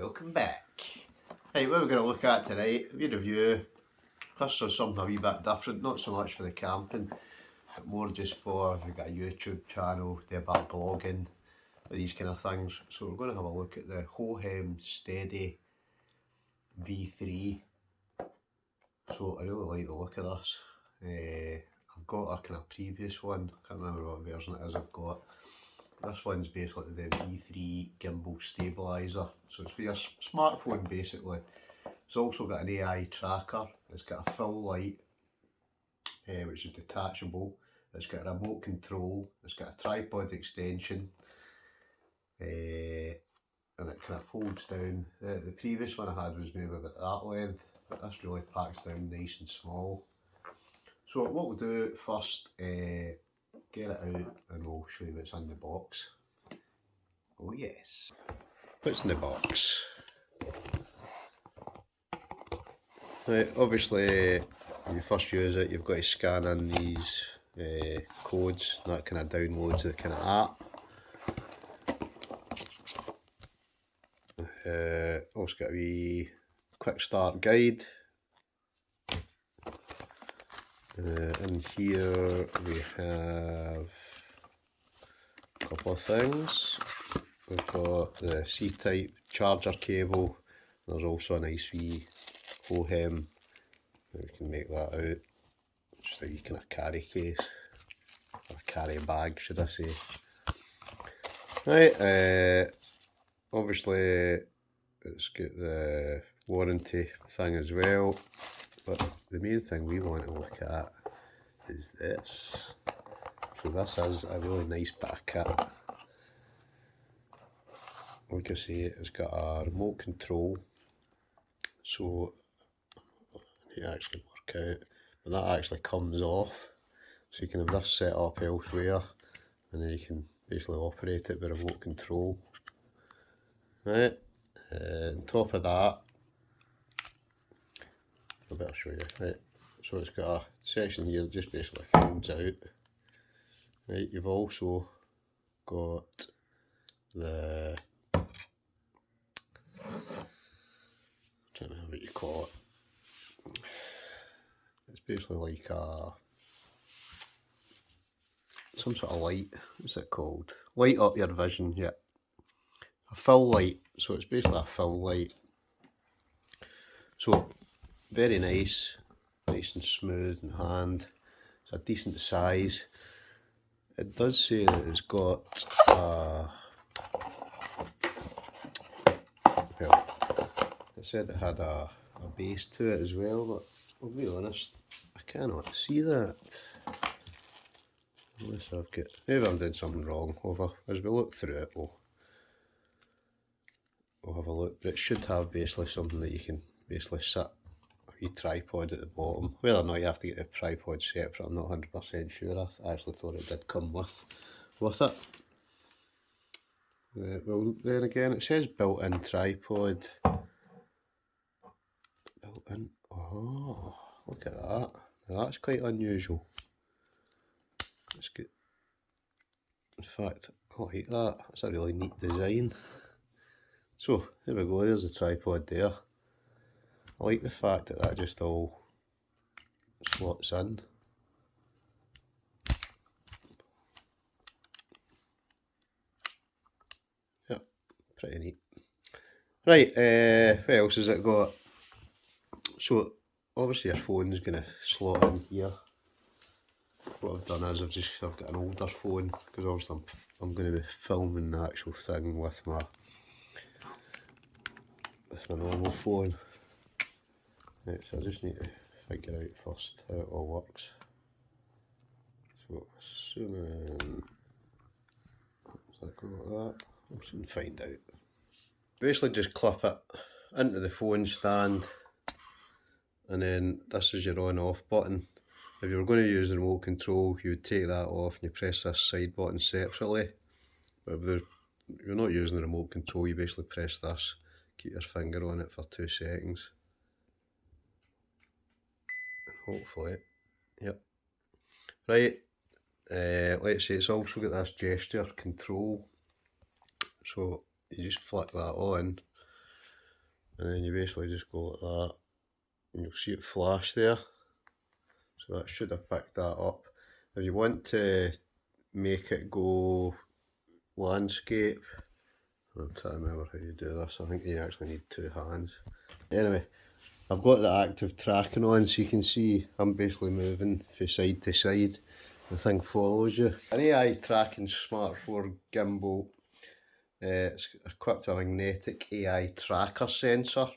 Welcome back. Right, what we're going to look at tonight, a wee review. This is something a wee bit different, not so much for the camping, but more just for if you've got a YouTube channel, do a bit of blogging, these kind of things. So we're going to have a look at the Hohem ISteady V3. So I really like the look of this. I've got a kind of previous one, I can't remember what version it is I've got. This one's basically the V3 Gimbal stabiliser, so it's for your smartphone basically. It's also got an AI tracker, it's got a full light, which is detachable, it's got a remote control, it's got a tripod extension, and it kind of folds down. The previous one I had was maybe about that length, but this really packs down nice and small. So what we'll do first, get it out and we'll show you what's in the box. Oh yes. What's in the box? Right, obviously when you first use it you've got to scan in these codes, and that kind of downloads the kind of app. Also got a wee quick start guide. In here we have a couple of things. We've got the C-type charger cable. There's also a nice wee Hohem, we can make that out, just a wee kind of carry case, or carry bag should I say. Right, obviously it's got the warranty thing as well, but the main thing we want to look at is this. So this is a really nice bit of kit. Like I say, it's got a remote control, so I need to actually work out, but that actually comes off, so you can have this set up elsewhere, and then you can basically operate it with remote control. Right, on top of that, I better show you. Right, so it's got a section here that just basically folds out. Right, you've also got the, I don't know what you call it. It's basically like some sort of light. What's it called? Light up your vision. Yeah, a full light. So it's basically a full light. So very nice, nice and smooth in hand. It's a decent size. It does say that it's got well, it said it had a base to it as well, but I'll be honest, I cannot see that. Unless I've got, maybe I'm doing something wrong. As we look through it, we'll have a look. But it should have basically something that you can basically set a wee tripod at the bottom. Whether or not you have to get the tripod separate, I'm not 100% sure. I actually thought it did come with it. Well, then again, it says built-in tripod. Built-in. Oh, look at that. Now that's quite unusual. It's good. In fact, I like that. That's a really neat design. So there we go. There's the tripod there. I like the fact that that just all slots in. Yep, pretty neat. Right, what else has it got? So obviously your phone's going to slot in here. What I've done is I've got an older phone, because obviously I'm going to be filming the actual thing with my normal phone. Right, so I just need to figure out first how it all works. So assuming I go like that, we'll soon find out. Basically just clip it into the phone stand, and then this is your on off button. If you were going to use the remote control, you would take that off and you press this side button separately. But if you're not using the remote control, you basically press this, keep your finger on it for 2 seconds. And hopefully, yep. Right, let's say it's also got this gesture control. So you just flick that on, and then you basically just go like that, and you'll see it flash there. So that should have picked that up. If you want to make it go landscape, I'm trying to remember how you do this. I think you actually need two hands. Anyway, I've got the active tracking on, so you can see I'm basically moving from side to side. The thing follows you. An AI tracking smartphone gimbal. It's equipped with a magnetic AI tracker sensor.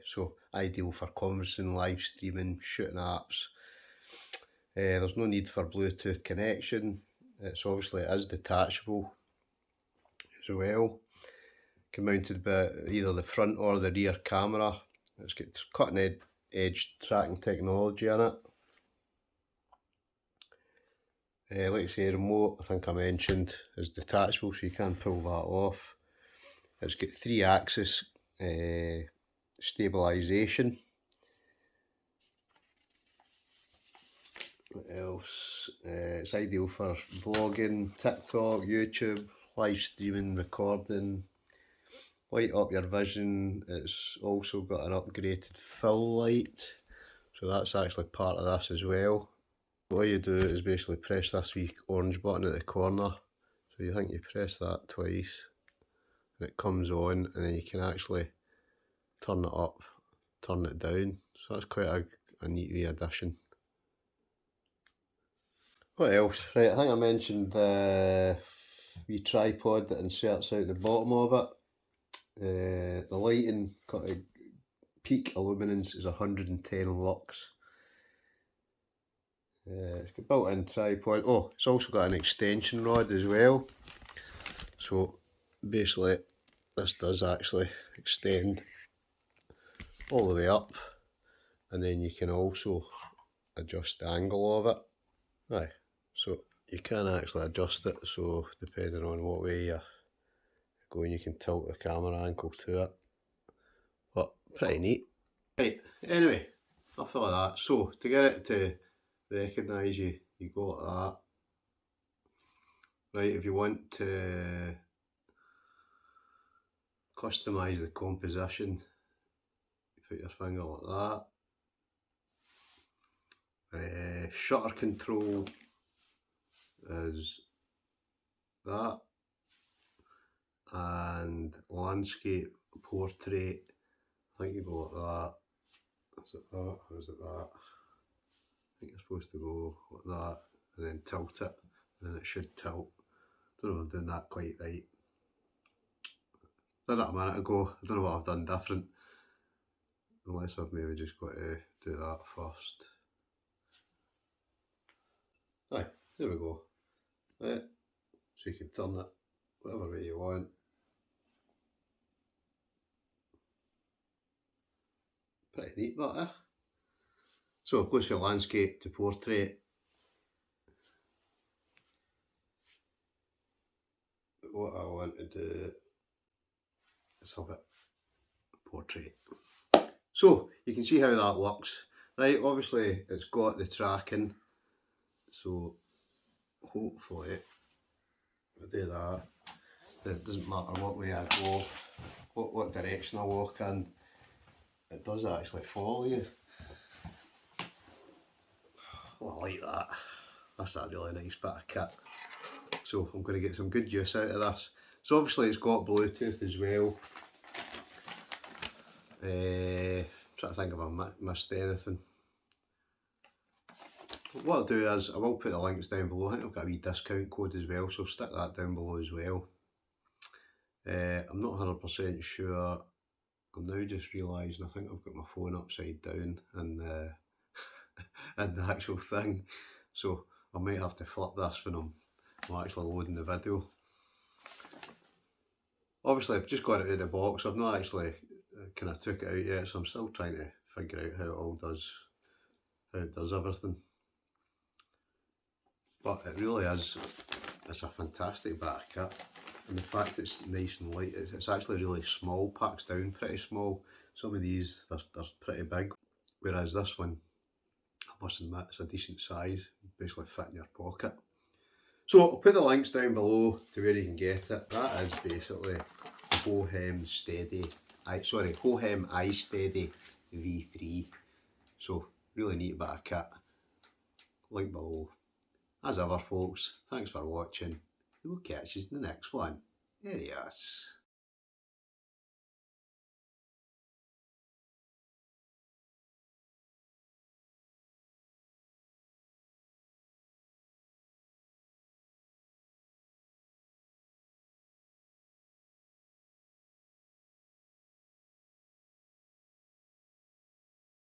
So ideal for conferencing, live streaming, shooting apps. There's no need for Bluetooth connection. It's obviously it is detachable as well. Can be mounted by either the front or the rear camera. It's got cutting edge tracking technology in it. Like I say, remote, I think I mentioned, is detachable, so you can pull that off. It's got 3-axis stabilisation. What else? It's ideal for vlogging, TikTok, YouTube, live streaming, recording. Light up your vision. It's also got an upgraded fill light, so that's actually part of this as well. What you do is basically press this wee orange button at the corner. So you think you press that twice and it comes on, and then you can actually turn it up, turn it down. So that's quite a neat wee addition. What else? Right, I think I mentioned the wee tripod that inserts out the bottom of it. The lighting peak illuminance is 110 lux. It's got built-in tripod. Oh, it's also got an extension rod as well. So basically this does actually extend all the way up, and then you can also adjust the angle of it. Aye, so you can actually adjust it, so depending on what way you're going you can tilt the camera angle to it. But pretty neat. Right, anyway, enough of that. So to get it to recognise you, you go like that. Right, if you want to customise the composition, you put your finger like that. Shutter control is that, and landscape, portrait, I think you go like that. Is it that, or is it that? I think you're supposed to go like that, and then tilt it, and then it should tilt. Don't know if I'm doing that quite right. Did it a minute ago, I don't know what I've done different, unless I've maybe just got to do that first. Aye, there we go. Right, so you can turn it whatever way you want. Pretty neat that, eh? So it goes from landscape to portrait. What I want to do is have it portrait. So you can see how that works. Right, obviously it's got the tracking, so hopefully if I do that, then it doesn't matter what way I go, what direction I walk in, it does actually follow you. Oh, I like that. That's a really nice bit of kit. So I'm going to get some good use out of this. So obviously it's got Bluetooth as well. Trying to think if I missed anything. What I'll do is I will put the links down below. I think I've got a wee discount code as well, so I'll stick that down below as well. I'm not 100% sure. I'm now just realising I think I've got my phone upside down and in the actual thing, so I might have to flip this when I'm actually loading the video. Obviously I've just got it out of the box, I've not actually kind of took it out yet, so I'm still trying to figure out how it does everything. But it really is, it's a fantastic bit of kit, and the fact it's nice and light, it's actually really small, packs down pretty small. Some of these, they're pretty big, whereas this one, I must admit, it's a decent size, basically fit in your pocket. So I'll put the links down below to where you can get it. That is basically the Hohem ISteady V3. So really neat bit of kit. Link below. As ever folks, thanks for watching. We'll catch you in the next one. Adios.